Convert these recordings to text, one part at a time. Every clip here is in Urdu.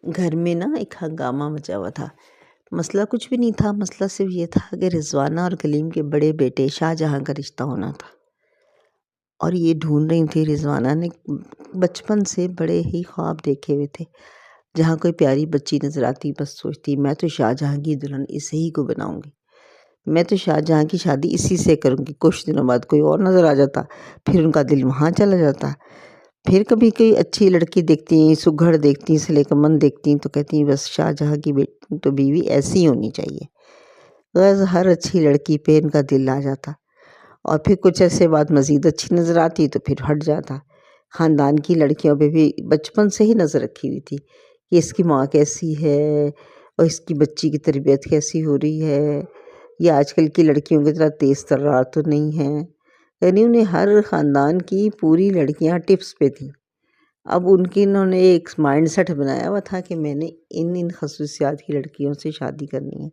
گھر میں نا ایک ہنگامہ مچا ہوا تھا۔ مسئلہ کچھ بھی نہیں تھا، مسئلہ صرف یہ تھا کہ رضوانہ اور کلیم کے بڑے بیٹے شاہ جہاں کا رشتہ ہونا تھا، اور یہ ڈھونڈ رہی تھی۔ رضوانہ نے بچپن سے بڑے ہی خواب دیکھے ہوئے تھے، جہاں کوئی پیاری بچی نظر آتی بس سوچتی میں تو شاہ جہاں کی دلہن اسے ہی کو بناؤں گی، میں تو شاہ جہاں کی شادی اسی سے کروں گی۔ کچھ دنوں بعد کوئی اور نظر آ جاتا، پھر ان کا دل وہاں چلا جاتا۔ پھر کبھی کوئی اچھی لڑکی دیکھتی، سگھڑ دیکھتی، سلیقہ مند دیکھتی تو کہتی بس شاہ جہاں کی تو بیوی ایسی ہونی چاہیے۔ غرض ہر اچھی لڑکی پہ ان کا دل آ جاتا، اور پھر کچھ عرصے بعد مزید اچھی نظر آتی تو پھر ہٹ جاتا۔ خاندان کی لڑکیوں پہ بھی بچپن سے ہی نظر رکھی ہوئی تھی کہ اس کی ماں کیسی ہے، اور اس کی بچی کی تربیت کیسی ہو رہی ہے، یہ آج کل کی لڑکیوں کی طرح تیز ترار تو نہیں ہے۔ یعنی انہیں ہر خاندان کی پوری لڑکیاں ٹپس پہ تھیں۔ اب انہوں نے ایک مائنڈ سیٹ بنایا ہوا تھا کہ میں نے ان خصوصیات کی لڑکیوں سے شادی کرنی ہے۔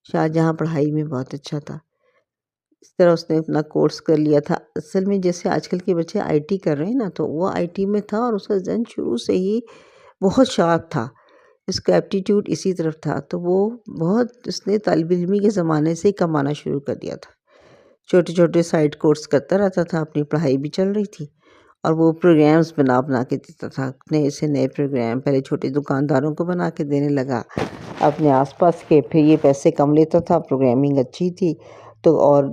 شاہ جہاں پڑھائی میں بہت اچھا تھا، اس طرح اس نے اپنا کورس کر لیا تھا۔ اصل میں جیسے آج کل کے بچے آئی ٹی کر رہے ہیں نا، تو وہ آئی ٹی میں تھا، اور اس کا ذہن شروع سے ہی بہت شارپ تھا، اس کا ایپٹیٹیوڈ اسی طرف تھا، تو وہ بہت اس نے طالب علمی کے زمانے سے ہی کمانا شروع کر دیا تھا۔ چھوٹے چھوٹے سائڈ کورس کرتا رہتا تھا، اپنی پڑھائی بھی چل رہی تھی، اور وہ پروگرامز بنا کے دیتا تھا، نئے سے نئے پروگرام۔ پہلے چھوٹے دکانداروں کو بنا کے دینے لگا، اپنے آس پاس کے۔ پھر یہ پیسے کم لیتا تھا، پروگرامنگ اچھی تھی تو، اور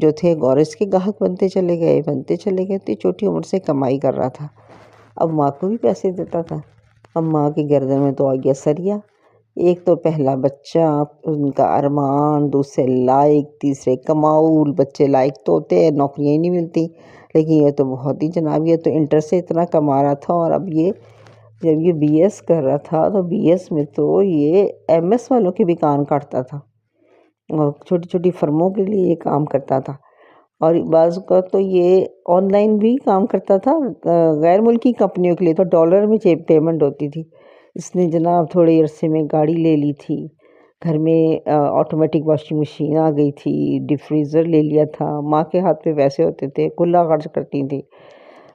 جو تھے اور اس کے گاہک بنتے چلے گئے تو چھوٹی عمر سے کمائی کر رہا تھا۔ اب ماں کو بھی پیسے دیتا تھا۔ اب ماں کی گردن میں تو آ گیا سریا، ایک تو پہلا بچہ ان کا ارمان، دوسرے لائق، تیسرے کماؤل۔ بچے لائق تو ہوتے ہیں، نوکریاں ہی نہیں ملتی، لیکن یہ تو بہت ہی جناب، یہ تو انٹر سے اتنا کما رہا تھا، اور اب یہ جب یہ بی ایس کر رہا تھا تو بی ایس میں تو یہ ایم ایس والوں کے بھی کان کاٹتا تھا، اور چھوٹی چھوٹی فرموں کے لیے یہ کام کرتا تھا، اور بعض کا تو یہ آن لائن بھی کام کرتا تھا غیر ملکی کمپنیوں کے لیے، تو ڈالر میں پیمنٹ ہوتی تھی۔ اس نے جناب تھوڑے عرصے میں گاڑی لے لی تھی، گھر میں آٹومیٹک واشنگ مشین آ گئی تھی، ڈیپ فریزر لے لیا تھا، ماں کے ہاتھ پہ پیسے ہوتے تھے، کھلا خرچ کرتی تھی۔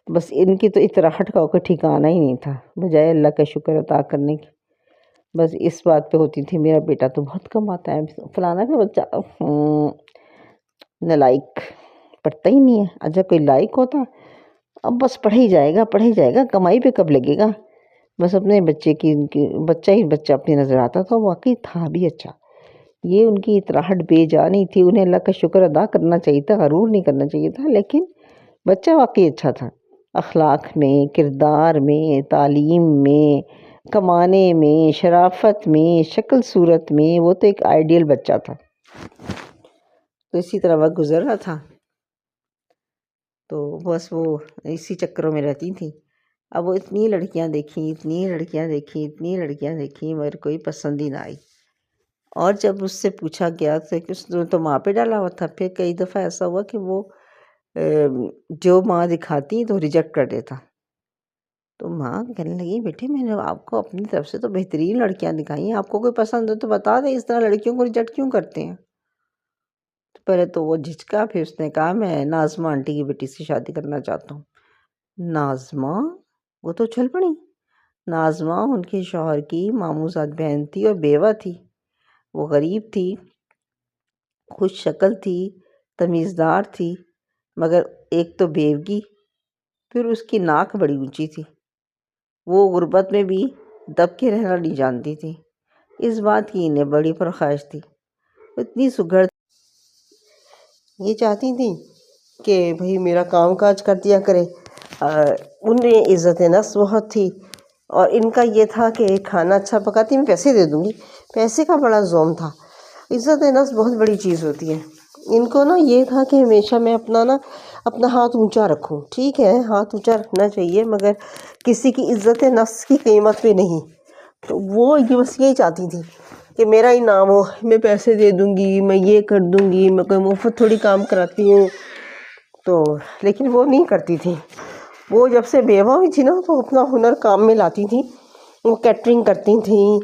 بس ان کی تو اطراحٹ کا کوئی ٹھکانہ ہی نہیں تھا، بجائے اللہ کا شکر ادا کرنے کی بس اس بات پہ ہوتی تھی میرا بیٹا تو بہت کماتا ہے، فلانا کا بچہ نالائق، پڑھتا ہی نہیں ہے۔ اچھا کوئی لائق ہوتا، اب بس پڑھے ہی جائے گا، کمائی پہ کب لگے گا، بس اپنے بچے کی بچہ اپنی نظر آتا تھا، واقعی تھا بھی اچھا۔ یہ ان کی اطراحٹ بے جا نہیں تھی، انہیں اللہ کا شکر ادا کرنا چاہیے تھا، غرور نہیں کرنا چاہیے تھا، لیکن بچہ واقعی اچھا تھا، اخلاق میں، کردار میں، تعلیم میں، کمانے میں، شرافت میں، شکل صورت میں، وہ تو ایک آئیڈیل بچہ تھا۔ تو اسی طرح وقت گزر رہا تھا، تو بس وہ اسی چکروں میں رہتی تھیں۔ اب وہ اتنی لڑکیاں دیکھیں مگر کوئی پسند ہی نہ آئی، اور جب اس سے پوچھا گیا کہ اس نے تو ماں پہ ڈالا ہوا تھا، پھر کئی دفعہ ایسا ہوا کہ وہ جو ماں دکھاتی تو ریجیکٹ کر دیتا، تو ماں کہنے لگی بیٹے میں نے آپ کو اپنی طرف سے تو بہترین لڑکیاں دکھائی ہیں، آپ کو کوئی پسند ہے تو بتا دیں، اس طرح لڑکیوں کو ریجیکٹ کیوں کرتے ہیں؟ تو پہلے تو وہ جھجکا، پھر اس نے کہا میں ناظمہ آنٹی کی بیٹی سے شادی کرنا چاہتا ہوں۔ ناظمہ؟ وہ تو چھل پڑی۔ ناظمہ ان کے شوہر کی ماموزاد بہن تھی اور بیوہ تھی، وہ غریب تھی، خوش شکل تھی، تمیزدار تھی، مگر ایک تو بیوگی، پھر اس کی ناک بڑی اونچی تھی، وہ غربت میں بھی دب کے رہنا نہیں جانتی تھی، اس بات کی انہیں بڑی پرخواہش تھی، اتنی سگھڑ یہ چاہتی تھیں کہ بھئی میرا کام کاج کر دیا کرے، انہیں عزت نفس بہت تھی، اور ان کا یہ تھا کہ کھانا اچھا پکاتی میں پیسے دے دوں گی، پیسے کا بڑا زوم تھا۔ عزت نفس بہت بڑی چیز ہوتی ہے، ان کو نا یہ تھا کہ ہمیشہ میں اپنا ہاتھ اونچا رکھوں، ٹھیک ہے ہاتھ اونچا رکھنا چاہیے مگر کسی کی عزت نفس کی قیمت پہ نہیں، تو وہ بس یہی چاہتی تھی کہ میرا ہی نام ہو، میں پیسے دے دوں گی، میں یہ کر دوں گی، میں کوئی مفت تھوڑی کام کراتی ہوں، تو لیکن وہ نہیں کرتی تھی۔ وہ جب سے بیوہ ہوئی تھی نا تو اپنا ہنر کام میں لاتی تھیں، وہ کیٹرنگ کرتی تھیں،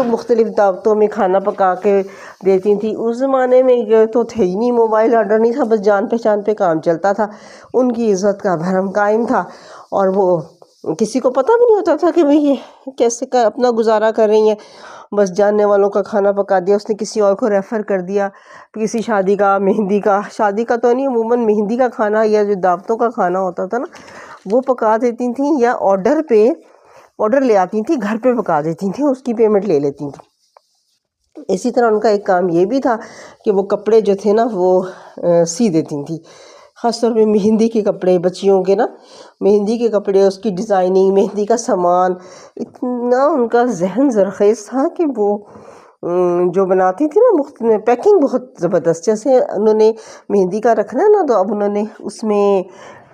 مختلف دعوتوں میں کھانا پکا کے دیتی تھیں۔ اس زمانے میں یہ تو تھے ہی نہیں، موبائل آرڈر نہیں تھا، بس جان پہچان پہ کام چلتا تھا، ان کی عزت کا بھرم قائم تھا، اور وہ کسی کو پتہ بھی نہیں ہوتا تھا کہ بھئی یہ کیسے اپنا گزارا کر رہی ہیں. بس جاننے والوں کا کھانا پکا دیا، اس نے کسی اور کو ریفر کر دیا، کسی شادی کا، مہندی کا، شادی کا تو نہیں، عموماً مہندی کا کھانا یا جو دعوتوں کا کھانا ہوتا تھا نا وہ پکا دیتی تھیں، یا آرڈر لے آتی تھیں، گھر پہ پکا دیتی تھیں، اس کی پیمنٹ لے لیتی تھیں. اسی طرح ان کا ایک کام یہ بھی تھا کہ وہ کپڑے جو تھے نا وہ سی دیتی تھیں، خاص طور پہ مہندی کے کپڑے، بچیوں کے نا مہندی کے کپڑے، اس کی ڈیزائننگ، مہندی کا سامان. اتنا ان کا ذہن زرخیز تھا کہ وہ جو بناتی تھی نا مختلف پیکنگ بہت زبردست. جیسے انہوں نے مہندی کا رکھنا ہے نا تو اب انہوں نے اس میں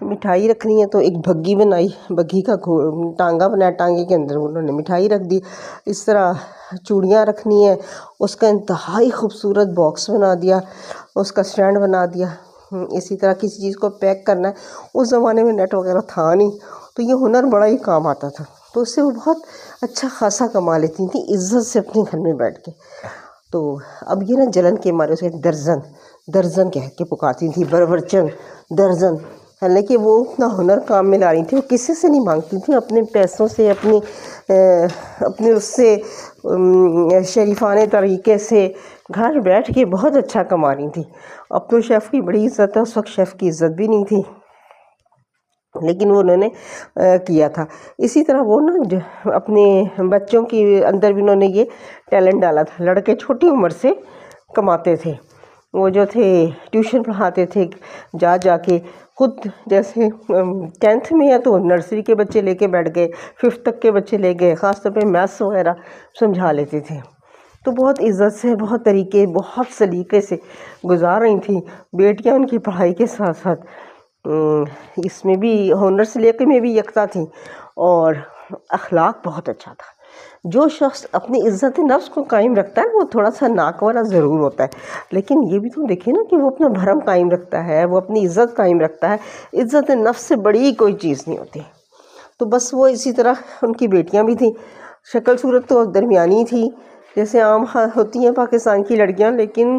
مٹھائی رکھنی ہے تو ایک بھگی بنائی، بھگی کا ٹانگا بنایا، ٹانگے کے اندر انہوں نے مٹھائی رکھ دی. اس طرح چوڑیاں رکھنی ہے، اس کا انتہائی خوبصورت باکس بنا دیا، اس کا اسٹینڈ بنا دیا. اسی طرح کسی چیز کو پیک کرنا ہے، اس زمانے میں نیٹ وغیرہ تھا نہیں تو یہ ہنر بڑا ہی کام آتا تھا، تو اس سے وہ بہت اچھا خاصا کما لیتی تھیں عزت سے اپنے گھر میں بیٹھ کے. تو اب یہ نا جلن کے مارے اسے درزن کہہ کے پکارتی تھی، بربرچن، درزن. حالانکہ وہ اتنا ہنر کام میں لا رہی تھی، وہ کسی سے نہیں مانگتی تھیں، اپنے پیسوں سے، اپنے اس سے شریفانے طریقے سے گھر بیٹھ کے بہت اچھا کما رہی تھیں. اب تو شیف کی بڑی عزت ہے، اس وقت شیف کی عزت بھی نہیں تھی، لیکن وہ انہوں نے کیا تھا. اسی طرح وہ نا اپنے بچوں کی اندر بھی انہوں نے یہ ٹیلنٹ ڈالا تھا. لڑکے چھوٹی عمر سے کماتے تھے، وہ جو تھے ٹیوشن پڑھاتے تھے جا کے خود. جیسے 10th میں ہے تو نرسری کے بچے لے کے بیٹھ گئے، 5th تک کے بچے لے گئے، خاص طور پہ میتھس وغیرہ سمجھا لیتے تھے. تو بہت عزت سے، بہت طریقے، بہت سلیقے سے گزار رہی تھیں. بیٹیاں ان کی پڑھائی کے ساتھ ساتھ اس میں بھی ہنر سلیقے میں بھی یکتا تھیں، اور اخلاق بہت اچھا تھا. جو شخص اپنی عزت نفس کو قائم رکھتا ہے وہ تھوڑا سا ناک والا ضرور ہوتا ہے، لیکن یہ بھی تو دیکھیں نا کہ وہ اپنا بھرم قائم رکھتا ہے، وہ اپنی عزت قائم رکھتا ہے. عزت نفس سے بڑی کوئی چیز نہیں ہوتی. تو بس وہ اسی طرح ان کی بیٹیاں بھی تھیں. شکل صورت تو درمیانی تھی جیسے عام ہوتی ہیں پاکستان کی لڑکیاں، لیکن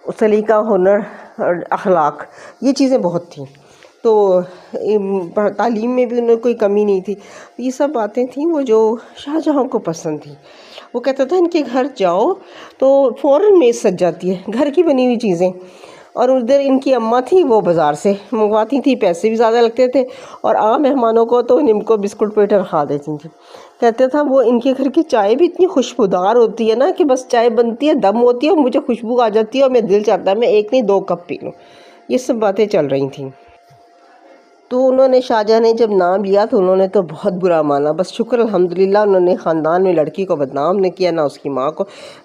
سلیقہ، ہنر اور اخلاق یہ چیزیں بہت تھیں. تو تعلیم میں بھی انہیں کوئی کمی نہیں تھی. یہ سب باتیں تھیں وہ جو شاہ جہاں کو پسند تھیں. وہ کہتا تھا ان کے گھر جاؤ تو فوراً میز سج جاتی ہے، گھر کی بنی ہوئی چیزیں. اور ادھر ان کی اماں تھیں وہ بازار سے منگواتی تھیں، پیسے بھی زیادہ لگتے تھے، اور عام مہمانوں کو تو ان کو بسکٹ پیٹر رکھا دیتی تھیں. کہتے تھا وہ ان کے گھر کی چائے بھی اتنی خوشبودار ہوتی ہے نا کہ بس چائے بنتی ہے، دم ہوتی ہے، اور مجھے خوشبو آ جاتی ہے اور میرا دل چاہتا ہے میں ایک نہیں 2 کپ پی لوں. یہ سب باتیں چل رہی تھیں. تو انہوں نے شاہ جہاں نے جب نام لیا تو انہوں نے تو بہت برا مانا. بس شکر الحمدللہ انہوں نے خاندان میں لڑکی کو بدنام نہیں کیا، نہ اس کی ماں کو.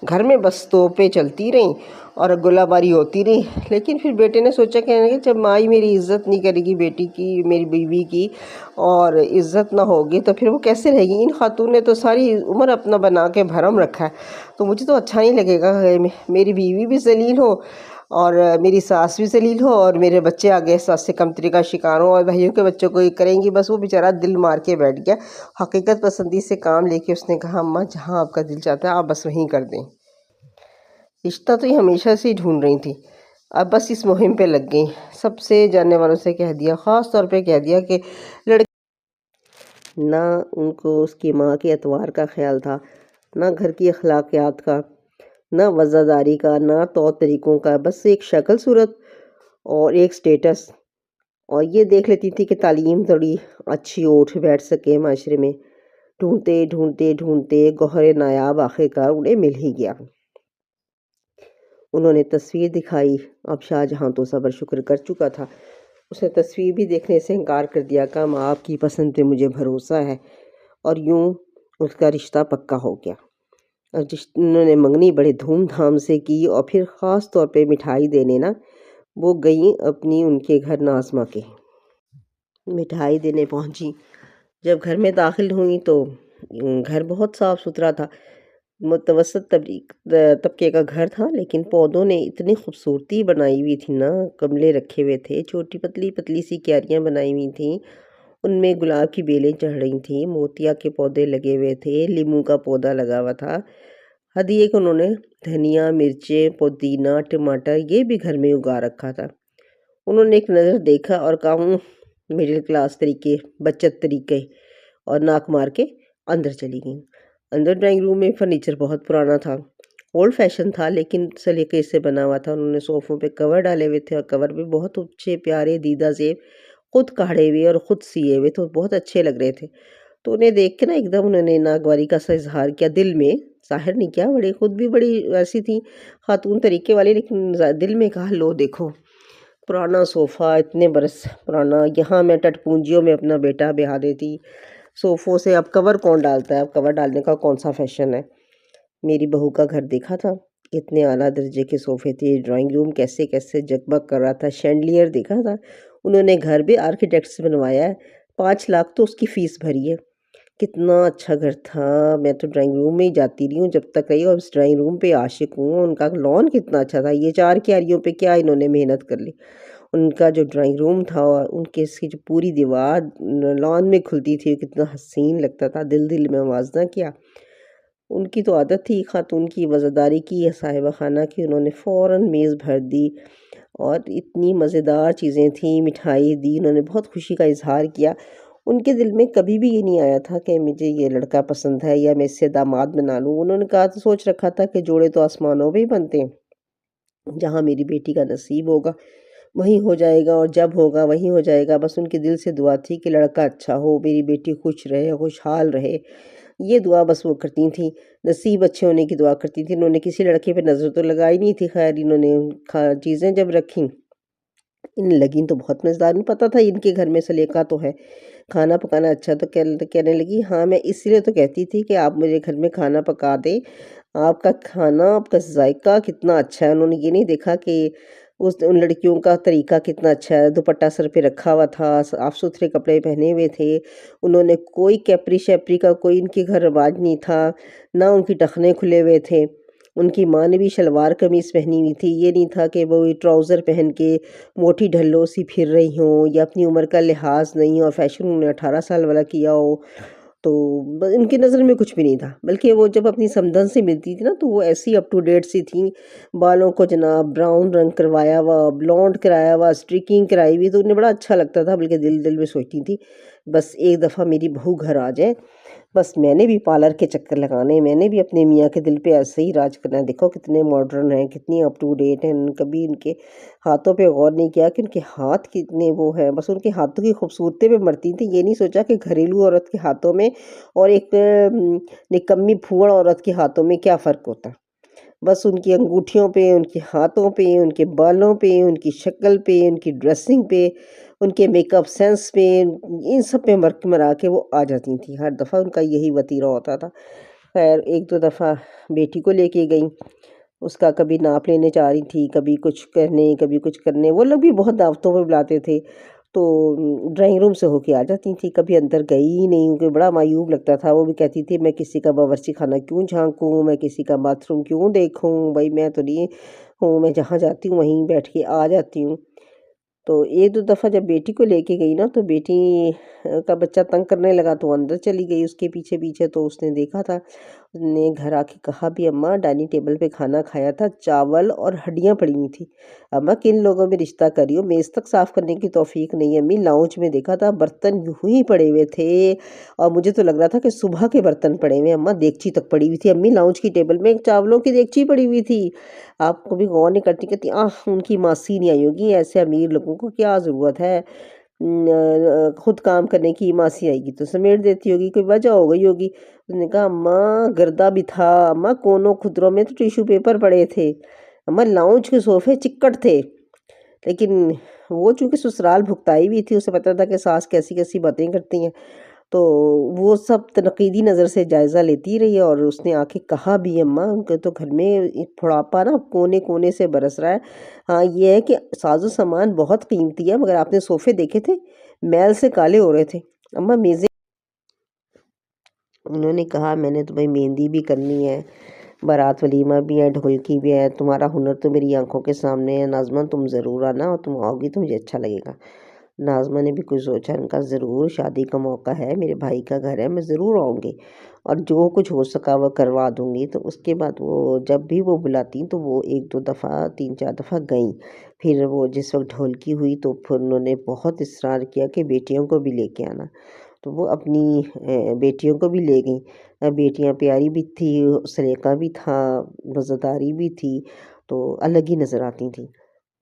گھر میں بس توپیں چلتی رہیں اور گلہ باری ہوتی رہی. لیکن پھر بیٹے نے سوچا کہ جب ماں ہی میری عزت نہیں کرے گی بیٹی کی، میری بیوی کی، اور عزت نہ ہوگی تو پھر وہ کیسے رہے گی. ان خاتون نے تو ساری عمر اپنا بنا کے بھرم رکھا ہے، تو مجھے تو اچھا نہیں لگے گا میری بیوی بھی ذلیل ہو اور میری ساس بھی ذلیل ہو اور میرے بچے آگے ساس سے کمتری کا شکار ہوں، اور بھائیوں کے بچوں کو یہ کریں گی. بس وہ بیچارہ دل مار کے بیٹھ گیا. حقیقت پسندی سے کام لے کے اس نے کہا اماں جہاں آپ کا دل چاہتا ہے آپ بس وہیں کر دیں. رشتہ تو یہ ہمیشہ سے ہی ڈھونڈ رہی تھی، اب بس اس مہم پہ لگ گئیں. سب سے جاننے والوں سے کہہ دیا، خاص طور پہ کہہ دیا کہ نہ ان کو اس کی ماں کے اعتبار کا خیال تھا، نہ گھر کی اخلاقیات کا، نہ وزاداری کا، نہ طور طریقوں کا. بس ایک شکل صورت اور ایک سٹیٹس، اور یہ دیکھ لیتی تھی کہ تعلیم تھوڑی اچھی اٹھ بیٹھ سکے معاشرے میں. ڈھونڈتے گوہر نایاب آخرکار انہیں مل ہی گیا. انہوں نے تصویر دکھائی. اب شاہ جہاں تو صبر شکر کر چکا تھا، اس نے تصویر بھی دیکھنے سے انکار کر دیا. کہا آپ کی پسند پہ مجھے بھروسہ ہے، اور یوں اس کا رشتہ پکا ہو گیا. انہوں نے منگنی بڑے دھوم دھام سے کی، اور پھر خاص طور پہ مٹھائی دینے نا وہ گئیں اپنی ان کے گھر نازمہ کے. مٹھائی دینے پہنچی. جب گھر میں داخل ہوئیں تو گھر بہت صاف ستھرا تھا. متوسط طبقے کا گھر تھا، لیکن پودوں نے اتنی خوبصورتی بنائی ہوئی تھی نا. گملے رکھے ہوئے تھے، چھوٹی پتلی سی کیاریاں بنائی ہوئی تھیں، ان میں گلاب کی بیلیں چڑھ رہی تھیں، موتیا کے پودے لگے ہوئے تھے، لیموں کا پودا لگا ہوا تھا. ہدیے کو انہوں نے دھنیا، مرچیں، پودینہ، ٹماٹر یہ بھی گھر میں اگا رکھا تھا. انہوں نے ایک نظر دیکھا اور کہا مڈل کلاس طریقے، بچت طریقے. اور ناک مار کے اندر چلی گئیں۔ اندر ڈرائنگ روم میں فرنیچر بہت پرانا تھا، اولڈ فیشن تھا لیکن سلیقے سے بنا ہوا تھا۔ انہوں نے صوفوں پہ کور ڈالے ہوئے تھے اور کور بھی بہت اچھے پیارے دیدہ زیب خود کاڑھے ہوئے اور خود سیے ہوئے، تو بہت اچھے لگ رہے تھے۔ تو انہیں دیکھ کے نا ایک دم انہوں نے ناگواری کا سا اظہار کیا دل میں، ظاہر نہیں کیا، بڑی خود بھی بڑی ایسی تھیں خاتون طریقے والی، لیکن دل میں کہا لو دیکھو پرانا صوفہ اتنے برس پرانا، یہاں میں ٹٹ پونجیوں میں اپنا بیٹا بیہا دیتی، صوفوں سے اب کور کون ڈالتا ہے، اب کور ڈالنے کا کون سا فیشن ہے۔ میری بہو کا گھر دیکھا تھا، اتنے اعلیٰ درجے کے صوفے تھے، ڈرائنگ روم کیسے کیسے جگمگ کر رہا تھا، شینڈلیئر دیکھا تھا۔ انہوں نے گھر بھی آرکیٹیکٹ سے بنوایا ہے، 5 لاکھ تو اس کی فیس بھری ہے۔ کتنا اچھا گھر تھا، میں تو ڈرائنگ روم میں ہی جاتی رہی ہوں جب تک رہی، اور اس ڈرائنگ روم پہ عاشق ہوں۔ ان کا لان کتنا اچھا تھا، یہ 4 کیاریوں پہ کیا انہوں نے محنت کر لی۔ ان کا جو ڈرائنگ روم تھا اور ان کے اس کی جو پوری دیوار لان میں کھلتی تھی، کتنا حسین لگتا تھا، دل میں موازنہ کیا۔ ان کی تو عادت تھی خاتون کی وزاداری کی یا صاحبہ خانہ کی، انہوں نے فوراً میز بھر دی اور اتنی مزیدار چیزیں تھیں، مٹھائی دی، انہوں نے بہت خوشی کا اظہار کیا۔ ان کے دل میں کبھی بھی یہ نہیں آیا تھا کہ مجھے یہ لڑکا پسند ہے یا میں اس سے داماد بنا لوں۔ انہوں نے کہا سوچ رکھا تھا کہ جوڑے تو آسمانوں پہ ہی بنتے ہیں، جہاں میری بیٹی کا نصیب ہوگا وہیں ہو جائے گا، اور جب ہوگا وہیں ہو جائے گا۔ بس ان کے دل سے دعا تھی کہ لڑکا اچھا ہو، میری بیٹی خوش رہے، خوشحال رہے، یہ دعا بس وہ کرتی تھیں، نصیب اچھے ہونے کی دعا کرتی تھیں۔ انہوں نے کسی لڑکے پہ نظر تو لگائی نہیں تھی، خیر انہوں نے چیزیں جب رکھیں ان لگیں تو بہت مزیدار، نہیں پتہ تھا ان کے گھر میں سلیقہ تو ہے، کھانا پکانا اچھا۔ تو کہنے لگی ہاں میں اس لیے تو کہتی تھی کہ آپ مجھے گھر میں کھانا پکا دیں، آپ کا کھانا، آپ کا ذائقہ کتنا اچھا ہے۔ انہوں نے یہ نہیں دیکھا کہ ان لڑکیوں کا طریقہ کتنا اچھا ہے، دوپٹہ سر پہ رکھا ہوا تھا، صاف ستھرے کپڑے پہنے ہوئے تھے، انہوں نے کوئی کیپری شیپری کا کوئی ان کے گھر رواج نہیں تھا، نہ ان کی ٹخنے کھلے ہوئے تھے۔ ان کی ماں نے بھی شلوار قمیص پہنی ہوئی تھی، یہ نہیں تھا کہ وہ ٹراؤزر پہن کے موٹی ڈھلوں سی پھر رہی ہوں، یا اپنی عمر کا لحاظ نہیں اور فیشن انہوں نے 18 سال والا کیا ہو، تو ان کی نظر میں کچھ بھی نہیں تھا۔ بلکہ وہ جب اپنی سمدن سے ملتی تھی نا تو وہ ایسی اپ ٹو ڈیٹ سی تھیں، بالوں کو جناب براؤن رنگ کروایا ہوا، بلونڈ کرایا ہوا، اسٹریکنگ کرائی ہوئی، تو انہیں بڑا اچھا لگتا تھا۔ بلکہ دل میں سوچتی تھی بس ایک دفعہ میری بہو گھر آ جائے، بس میں نے بھی پارلر کے چکر لگانے، میں نے بھی اپنے میاں کے دل پہ ایسے ہی راج کرنا ہے۔ دیکھو کتنے ماڈرن ہیں، کتنی اپ ٹو ڈیٹ ہیں، کبھی ان کے ہاتھوں پہ غور نہیں کیا کہ ان کے ہاتھ کتنے وہ ہیں، بس ان کے ہاتھوں کی خوبصورتی پہ مرتی تھی، یہ نہیں سوچا کہ گھریلو عورت کے ہاتھوں میں اور ایک نکمی پھوڑ عورت کے ہاتھوں میں کیا فرق ہوتا ہے۔ بس ان کی انگوٹھیوں پہ، ان کے ہاتھوں پہ، ان کے بالوں پہ، ان کی شکل پہ، ان کی ڈریسنگ پہ، ان کے میک اپ سینس پہ، ان سب پہ مرا کے وہ آ جاتی تھیں، ہر دفعہ ان کا یہی وتیرہ ہوتا تھا۔ خیر 1-2 دفعہ بیٹی کو لے کے گئیں، اس کا کبھی ناپ لینے جا رہی تھی، کبھی کچھ کرنے کبھی کچھ کرنے، وہ لوگ بھی بہت دعوتوں پہ بلاتے تھے تو ڈرائنگ روم سے ہو کے آ جاتی تھیں، کبھی اندر گئی ہی نہیں، کیونکہ بڑا معیوب لگتا تھا۔ وہ بھی کہتی تھی میں کسی کا باورچی خانہ کیوں جھانکوں، میں کسی کا باتھ روم کیوں دیکھوں، بھائی میں تو نہیں ہوں، میں جہاں جاتی ہوں وہیں بیٹھ کے آ جاتی ہوں۔ تو 1-2 دفعہ جب بیٹی کو لے کے گئی نا تو بیٹی کا بچہ تنگ کرنے لگا تو اندر چلی گئی اس کے پیچھے پیچھے، تو اس نے دیکھا تھا، اس نے گھر آ کے کہا بھی اماں ڈائننگ ٹیبل پہ کھانا کھایا تھا، چاول اور ہڈیاں پڑی ہوئی تھی، اماں کن لوگوں میں رشتہ کر رہی ہو، میز تک صاف کرنے کی توفیق نہیں ہے۔ امی لاؤنج میں دیکھا تھا برتن یوں ہی پڑے ہوئے تھے اور مجھے تو لگ رہا تھا کہ صبح کے برتن پڑے ہوئے، اماں دیگچی تک پڑی ہوئی تھی، امی لاؤنج کی ٹیبل میں ایک چاولوں کی دیگچی پڑی ہوئی تھی، آپ کو بھی غور نہیں کرتی، کہتی ان کی ماسی نہیں آئی ہوگی، ایسے امیر لوگوں کو کیا ضرورت ہے خود کام کرنے کی، ماسی آئے گی تو سمیٹ دیتی ہوگی، کوئی وجہ ہو گئی ہوگی۔ اس نے کہا اماں گردہ بھی تھا، اماں کونوں خدروں میں تو ٹیشو پیپر پڑے تھے، اماں لاؤنج کے صوفے چکٹ تھے، لیکن وہ چونکہ سسرال بھگتائی بھی تھی، اسے پتا تھا کہ ساس کیسی کیسی باتیں کرتی ہیں، تو وہ سب تنقیدی نظر سے جائزہ لیتی رہی، اور اس نے آ کے کہا بھی اماں ان کے تو گھر میں پھڑاپا نا کونے کونے سے برس رہا ہے، ہاں یہ ہے کہ ساز و سامان بہت قیمتی ہے، مگر آپ نے صوفے دیکھے تھے میل سے کالے ہو رہے تھے، اماں میزیں۔ انہوں نے کہا میں نے تو بھائی مہندی بھی کرنی ہے، بارات ولیمہ بھی ہے، ڈھولکی بھی ہے، تمہارا ہنر تو میری آنکھوں کے سامنے ہے، ناظمہ تم ضرور آنا، اور تم آؤ گی تو مجھے اچھا لگے گا۔ ناظمہ نے بھی کچھ سوچا، ان کا ضرور شادی کا موقع ہے، میرے بھائی کا گھر ہے، میں ضرور آؤں گی اور جو کچھ ہو سکا وہ کروا دوں گی۔ تو اس کے بعد وہ جب بھی وہ بلاتی تو وہ 1-2 دفعہ 3-4 دفعہ گئیں، پھر وہ جس وقت ڈھولکی ہوئی تو پھر انہوں نے بہت اصرار کیا کہ بیٹیوں کو بھی لے کے آنا، تو وہ اپنی بیٹیوں کو بھی لے گئیں. بیٹیاں پیاری بھی تھی، سلیقہ بھی تھا، وزاداری بھی تھی، تو الگ ہی نظر آتی تھیں.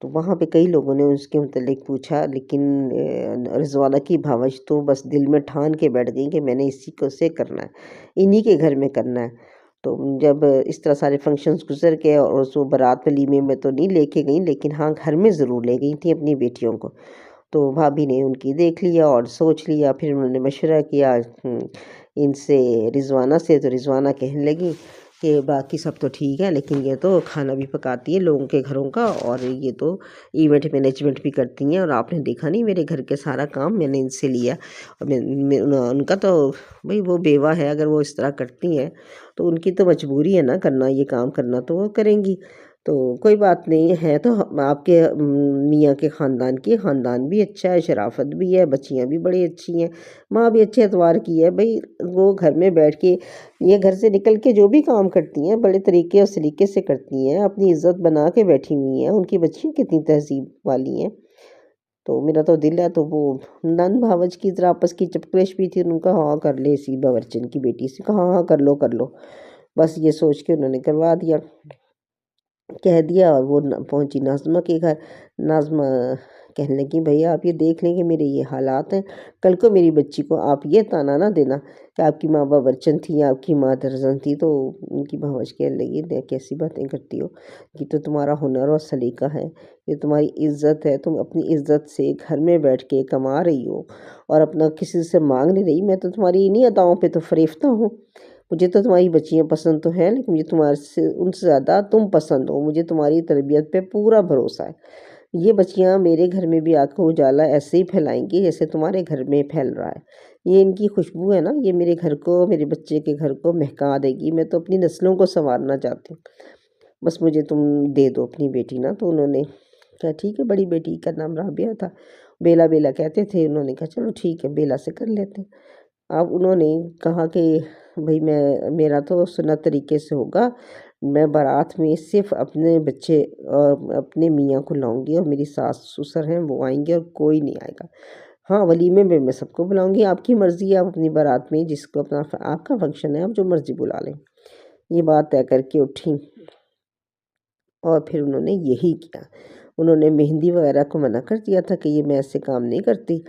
تو وہاں پہ کئی لوگوں نے اس کے متعلق پوچھا، لیکن رضوانہ کی بھاوج تو بس دل میں ٹھان کے بیٹھ گئی کہ میں نے اسی کو سے کرنا ہے، انہی کے گھر میں کرنا ہے. تو جب اس طرح سارے فنکشنز گزر کے اور اس بارات ولیمے میں تو نہیں لے کے گئیں، لیکن ہاں گھر میں ضرور لے گئی تھیں اپنی بیٹیوں کو. تو بھابھی نے ان کی دیکھ لیا اور سوچ لیا، پھر انہوں نے مشورہ کیا ان سے، رضوانہ سے. تو رضوانہ کہنے لگی کہ باقی سب تو ٹھیک ہے، لیکن یہ تو کھانا بھی پکاتی ہے لوگوں کے گھروں کا، اور یہ تو ایونٹ مینجمنٹ بھی کرتی ہیں، اور آپ نے دیکھا نہیں میرے گھر کے سارا کام میں نے ان سے لیا. اور ان کا تو بھئی وہ بیوہ ہے، اگر وہ اس طرح کرتی ہیں تو ان کی تو مجبوری ہے نا کرنا، یہ کام کرنا تو وہ کریں گی. تو کوئی بات نہیں ہے، تو آپ کے میاں کے خاندان بھی اچھا ہے، شرافت بھی ہے، بچیاں بھی بڑی اچھی ہیں، ماں بھی اچھے اعتبار کی ہے. بھئی وہ گھر میں بیٹھ کے، یہ گھر سے نکل کے جو بھی کام کرتی ہیں بڑے طریقے اور سلیقے سے کرتی ہیں، اپنی عزت بنا کے بیٹھی ہوئی ہیں. ان کی بچیاں کتنی تہذیب والی ہیں. تو میرا تو دل ہے. تو وہ نند بھاوج کی طرح آپس کی چپکلش بھی تھی. انہوں نے کہا ہاں کر لے، اسی باورچن کی بیٹی سے کہا ہاں کر لو کر لو، بس یہ سوچ کے انہوں نے کروا دیا، کہہ دیا. اور وہ پہنچی ناظمہ کے گھر. ناظمہ کہنے لگی بھیا آپ یہ دیکھ لیں کہ میرے یہ حالات ہیں، کل کو میری بچی کو آپ یہ طعنہ نہ دینا کہ آپ کی ماں باورچن تھی، آپ کی ماں درزن تھی. تو ان کی بھاوج کہنے لگی دیکھ کیسی باتیں کرتی ہو، یہ تو تمہارا ہنر اور سلیقہ ہے، یہ تمہاری عزت ہے، تم اپنی عزت سے گھر میں بیٹھ کے کما رہی ہو اور اپنا کسی سے مانگ نہیں رہی. میں تو تمہاری انہی اداؤں پہ تو فریفتہ ہوں. مجھے تو تمہاری بچیاں پسند تو ہیں، لیکن مجھے تمہارے سے ان سے زیادہ تم پسند ہو. مجھے تمہاری تربیت پہ پورا بھروسہ ہے. یہ بچیاں میرے گھر میں بھی آ کے اجالا ایسے ہی پھیلائیں گی جیسے تمہارے گھر میں پھیل رہا ہے. یہ ان کی خوشبو ہے نا، یہ میرے گھر کو، میرے بچے کے گھر کو مہکا دے گی. میں تو اپنی نسلوں کو سنوارنا چاہتی ہوں، بس مجھے تم دے دو اپنی بیٹی نا. تو انہوں نے کہا ٹھیک ہے. بڑی بیٹی کا نام رابعہ تھا، بیلا بیلا کہتے تھے. انہوں نے کہا چلو ٹھیک ہے، بیلا سے کر لیتے. اب انہوں نے کہا کہ بھئی میرا تو سنت طریقے سے ہوگا، میں بارات میں صرف اپنے بچے اور اپنے میاں کو لاؤں گی، اور میری ساس سسر ہیں وہ آئیں گے، اور کوئی نہیں آئے گا. ہاں ولیمے میں سب کو بلاؤں گی، آپ کی مرضی ہے، آپ اپنی بارات میں جس کو اپنا آپ کا فنکشن ہے آپ جو مرضی بلا لیں. یہ بات طے کر کے اٹھیں، اور پھر انہوں نے یہی کیا. انہوں نے مہندی وغیرہ کو منع کر دیا تھا کہ یہ میں ایسے کام نہیں کرتی.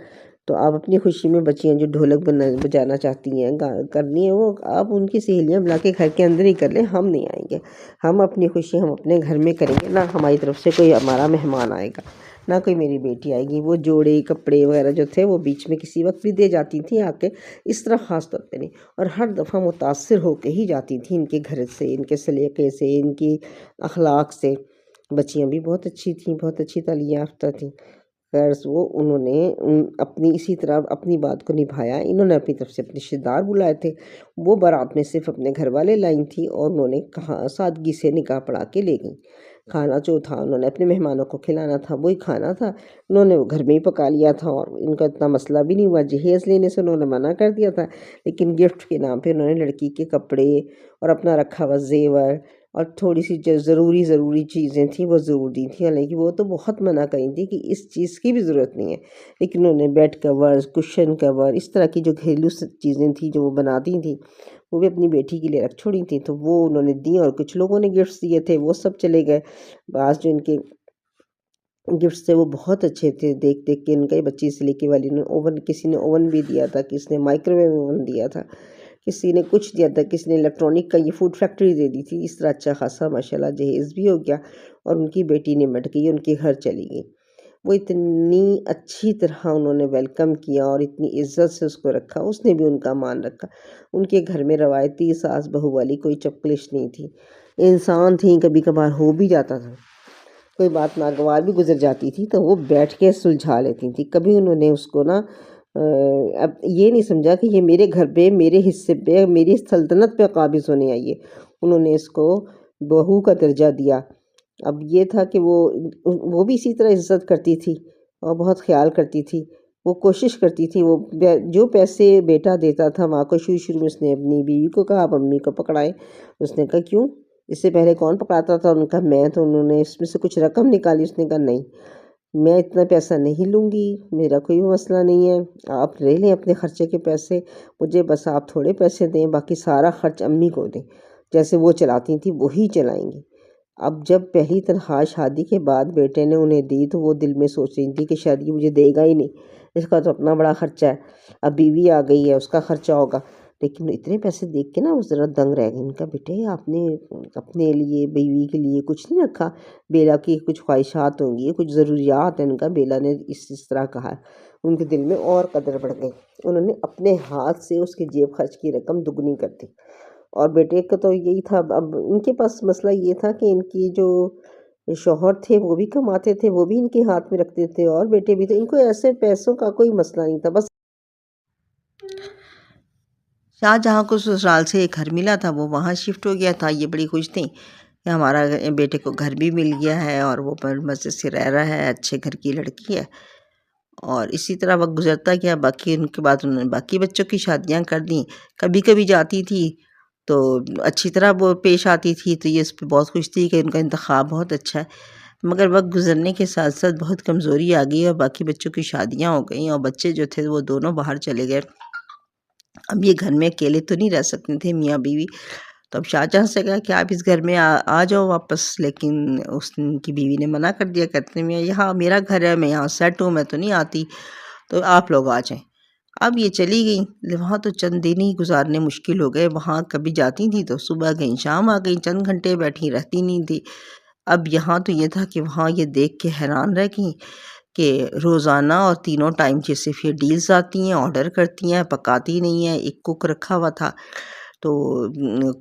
تو آپ اپنی خوشی میں بچیاں جو ڈھولک بجانا چاہتی ہیں، کرنی ہے، وہ آپ ان کی سہیلیاں بلا کے گھر کے اندر ہی کر لیں، ہم نہیں آئیں گے. ہم اپنی خوشی ہم اپنے گھر میں کریں گے، نہ ہماری طرف سے کوئی ہمارا مہمان آئے گا، نہ کوئی میری بیٹی آئے گی. وہ جوڑے کپڑے وغیرہ جو تھے وہ بیچ میں کسی وقت بھی دے جاتی تھیں آ کے، اس طرح خاص طور پہ نہیں. اور ہر دفعہ متاثر ہو کے ہی جاتی تھیں ان کے گھر سے، ان کے سلیقے سے، ان کی اخلاق سے. بچیاں بھی بہت اچھی تھیں، بہت اچھی تعلیم یافتہ تھیں. خیر وہ انہوں نے اپنی اسی طرح اپنی بات کو نبھایا. انہوں نے اپنی طرف سے اپنے رشتے دار بلائے تھے، وہ بارات میں صرف اپنے گھر والے لائیں تھیں، اور انہوں نے کہا سادگی سے نکاح پڑھا کے لے گئیں. کھانا جو تھا انہوں نے اپنے مہمانوں کو کھلانا تھا، وہی کھانا تھا، انہوں نے وہ گھر میں ہی پکا لیا تھا، اور ان کا اتنا مسئلہ بھی نہیں ہوا. جہیز لینے سے انہوں نے منع کر دیا تھا، لیکن گفٹ کے نام پہ انہوں نے لڑکی کے کپڑے اور اپنا رکھا ہوا زیور اور تھوڑی سی جو ضروری چیزیں تھیں وہ ضرور دی تھیں. حالانکہ وہ تو بہت منع کری تھی کہ اس چیز کی بھی ضرورت نہیں ہے، لیکن انہوں نے بیڈ کور، کشن کور، اس طرح کی جو گھریلو چیزیں تھیں جو وہ بناتی تھیں وہ بھی اپنی بیٹی کے لیے رکھ چھوڑی تھیں. تو وہ انہوں نے دیں، اور کچھ لوگوں نے گفٹس دیے تھے وہ سب چلے گئے. بعض جو ان کے گفٹس تھے وہ بہت اچھے تھے، دیکھ دیکھ کے ان کا بچی سے لے کے والی نے اوون، کسی نے اوون بھی دیا تھا، کسی نے مائکرو ویو اوون دیا تھا، کسی نے کچھ دیا تھا، کسی نے الیکٹرانک کا یہ فوڈ فیکٹری دے دی تھی. اس طرح اچھا خاصا ماشاءاللہ جہیز بھی ہو گیا، اور ان کی بیٹی نمٹ گئی، ان کے گھر چلی گئی. وہ اتنی اچھی طرح انہوں نے ویلکم کیا اور اتنی عزت سے اس کو رکھا، اس نے بھی ان کا مان رکھا. ان کے گھر میں روایتی ساس بہو والی کوئی چپکلش نہیں تھی. انسان تھیں، کبھی کبھار ہو بھی جاتا تھا، کوئی بات ناگوار بھی گزر جاتی تھی تو وہ بیٹھ کے سلجھا لیتی تھی. کبھی انہوں نے اس کو نا اب یہ نہیں سمجھا کہ یہ میرے گھر پہ، میرے حصے پہ، میری سلطنت پہ قابض ہونے آئی ہے. انہوں نے اس کو بہو کا درجہ دیا. اب یہ تھا کہ وہ بھی اسی طرح عزت کرتی تھی اور بہت خیال کرتی تھی. وہ کوشش کرتی تھی، وہ جو پیسے بیٹا دیتا تھا ماں کو، شروع میں اس نے اپنی بیوی کو کہا آپ امی کو پکڑائیں. اس نے کہا کیوں، اس سے پہلے کون پکڑاتا تھا؟ ان کا میں. تو انہوں نے اس میں سے کچھ رقم نکالی. اس نے کہا نہیں، میں اتنا پیسہ نہیں لوں گی، میرا کوئی مسئلہ نہیں ہے، آپ لے لیں اپنے خرچے کے پیسے، مجھے بس آپ تھوڑے پیسے دیں، باقی سارا خرچ امی کو دیں، جیسے وہ چلاتی تھیں وہی چلائیں گی۔ اب جب پہلی تنخواہ شادی کے بعد بیٹے نے انہیں دی تو وہ دل میں سوچ رہی تھی کہ شاید یہ مجھے دے گا ہی نہیں، اس کا تو اپنا بڑا خرچہ ہے، اب بیوی آ گئی ہے اس کا خرچہ ہوگا۔ لیکن اتنے پیسے دیکھ کے نا وہ ذرا دنگ رہ گئی، ان کا بیٹے آپ نے اپنے لیے بیوی کے لیے کچھ نہیں رکھا، بیلا کی کچھ خواہشات ہوں گی، کچھ ضروریات ہیں ان کا، بیلا نے اس طرح کہا ہے۔ ان کے دل میں اور قدر بڑھ گئی، انہوں نے اپنے ہاتھ سے اس کے جیب خرچ کی رقم دگنی کر دی۔ اور بیٹے کا تو یہی تھا، اب ان کے پاس مسئلہ یہ تھا کہ ان کی جو شوہر تھے وہ بھی کماتے تھے، وہ بھی ان کے ہاتھ میں رکھتے تھے، اور بیٹے بھی تھے، ان کو ایسے پیسوں کا کوئی مسئلہ نہیں تھا، بس شاہ جہاں کو سسرال سے ایک گھر ملا تھا، وہ وہاں شفٹ ہو گیا تھا۔ یہ بڑی خوش تھیں کہ ہمارا بیٹے کو گھر بھی مل گیا ہے اور وہ مزے سے رہ رہا ہے، اچھے گھر کی لڑکی ہے۔ اور اسی طرح وقت گزرتا گیا، باقی ان کے بعد انہوں نے باقی بچوں کی شادیاں کر دیں۔ کبھی کبھی جاتی تھی تو اچھی طرح وہ پیش آتی تھی، تو یہ اس پہ بہت خوش تھی کہ ان کا انتخاب بہت اچھا ہے۔ مگر وقت گزرنے کے ساتھ ساتھ بہت کمزوری آ گئی اور باقی بچوں کی شادیاں ہو گئیں اور بچے جو تھے وہ دونوں باہر چلے گئے۔ اب یہ گھر میں اکیلے تو نہیں رہ سکتے تھے میاں بیوی، تو اب شاہ جہاں سے کہا کہ آپ اس گھر میں آ جاؤ واپس، لیکن اس کی بیوی نے منع کر دیا، کہتے ہیں یہاں میرا گھر ہے، میں یہاں سیٹ ہوں، میں تو نہیں آتی، تو آپ لوگ آ جائیں۔ اب یہ چلی گئیں، وہاں تو چند دن ہی گزارنے مشکل ہو گئے، وہاں کبھی جاتی تھیں تو صبح گئیں شام آ گئیں، چند گھنٹے بیٹھی رہتی نہیں تھی۔ اب یہاں تو یہ تھا کہ وہاں یہ دیکھ کے حیران رہ گئیں کہ روزانہ اور تینوں ٹائم جیسے پھر ڈیلز آتی ہیں، آرڈر کرتی ہیں، پکاتی نہیں ہیں، ایک کوک رکھا ہوا تھا تو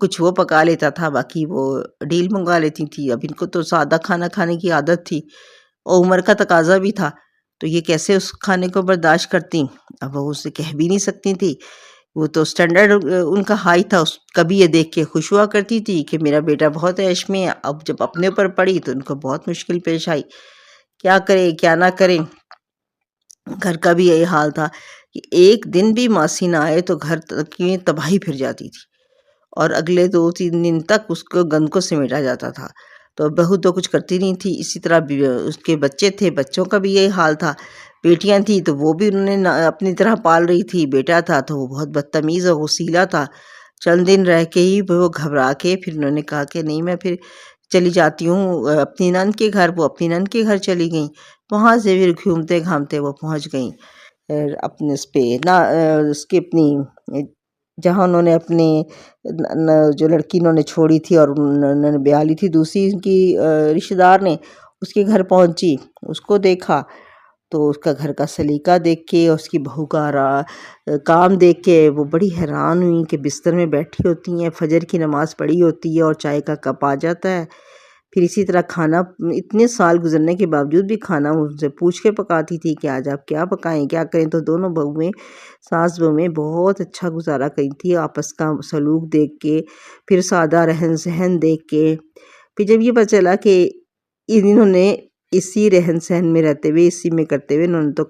کچھ وہ پکا لیتا تھا، باقی وہ ڈیل منگوا لیتی تھی۔ اب ان کو تو سادہ کھانا کھانے کی عادت تھی اور عمر کا تقاضا بھی تھا، تو یہ کیسے اس کھانے کو برداشت کرتی؟ اب وہ اسے کہہ بھی نہیں سکتی تھی، وہ تو سٹینڈرڈ ان کا ہائی تھا، کبھی یہ دیکھ کے خوش ہوا کرتی تھی کہ میرا بیٹا بہت عیش میں ہے۔ اب جب اپنے اوپر پڑی تو ان کو بہت مشکل پیش آئی، کیا کرے کیا نہ کرے۔ گھر کا بھی یہی حال تھا کہ ایک دن بھی ماسی نہ آئے تو گھر کی تباہی پھر جاتی تھی اور اگلے 2-3 دن تک اس کو گند کو سمیٹا جاتا تھا، تو بہو تو کچھ کرتی نہیں تھی۔ اسی طرح اس کے بچے تھے، بچوں کا بھی یہی حال تھا، بیٹیاں تھیں تو وہ بھی انہوں نے اپنی طرح پال رہی تھی، بیٹا تھا تو وہ بہت بدتمیز اور غسیلا تھا۔ چند دن رہ کے ہی وہ گھبرا کے پھر انہوں نے کہا کہ نہیں میں پھر چلی جاتی ہوں اپنی نند کے گھر۔ وہ اپنی نند کے گھر چلی گئیں، وہاں سے پھر گھومتے گھامتے وہ پہنچ گئیں اپنے اس پہ اس کی اپنی جہاں انہوں نے اپنے جو لڑکی انہوں نے چھوڑی تھی اور انہوں نے بیاہ لی تھی دوسری ان کی رشتہ دار نے، اس کے گھر پہنچی، اس کو دیکھا تو اس کا گھر کا سلیقہ دیکھ کے اور اس کی بہو کا کام دیکھ کے وہ بڑی حیران ہوئی کہ بستر میں بیٹھی ہوتی ہیں، فجر کی نماز پڑھی ہوتی ہے اور چائے کا کپ آ جاتا ہے، پھر اسی طرح کھانا اتنے سال گزرنے کے باوجود بھی کھانا ان سے پوچھ کے پکاتی تھی کہ آج آپ کیا پکائیں کیا کریں۔ تو دونوں بہویں ساس بہویں بہت اچھا گزارا کریں تھی آپس کا سلوک دیکھ کے، پھر سادہ رہن سہن دیکھ کے۔ پھر جب یہ پتہ چلا کہ انہوں نے اسی رہن سہن میں رہتے ہوئے اسی میں کرتے ہوئے انہوں نے تو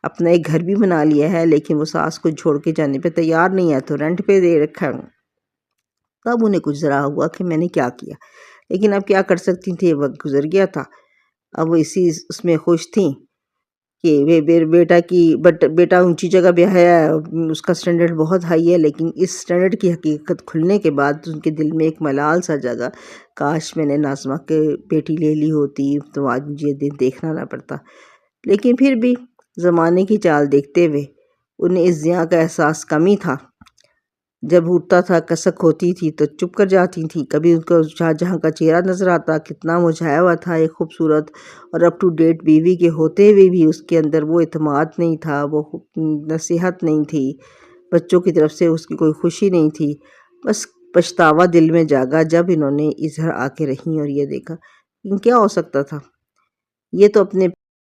اپنا ایک گھر بھی بنا لیا ہے، لیکن وہ ساس کو چھوڑ کے جانے پہ تیار نہیں ہے، تو رینٹ پہ دے رکھا ہے۔ تب انہیں کچھ ذرا ہوا کہ میں نے کیا کیا، لیکن اب کیا کر سکتی تھیں، وقت گزر گیا تھا۔ اب وہ اسی اس میں خوش تھیں کہ بیٹا اونچی جگہ بیاہا ہے، اس کا سٹینڈرڈ بہت ہائی ہے، لیکن اس سٹینڈرڈ کی حقیقت کھلنے کے بعد ان کے دل میں ایک ملال سا جگہ، کاش میں نے ناظمہ کے بیٹی لے لی ہوتی تو آج مجھے یہ دن دیکھنا نہ پڑتا۔ لیکن پھر بھی زمانے کی چال دیکھتے ہوئے انہیں اس زیاں کا احساس کم ہی تھا۔ جب اٹھتا تھا کسک ہوتی تھی تو چپ کر جاتی تھیں، کبھی ان کو شاہ جہاں کا چہرہ نظر آتا، کتنا مرجھایا ہوا تھا، ایک خوبصورت اور اپ ٹو ڈیٹ بیوی کے ہوتے ہوئے بھی اس کے اندر وہ اعتماد نہیں تھا، وہ نصیحت نہیں تھی، بچوں کی طرف سے اس کی کوئی خوشی نہیں تھی۔ بس پچھتاوا دل میں جاگا جب انہوں نے ادھر آ کے رہیں اور یہ دیکھا، کیا ہو سکتا تھا، یہ تو اپنے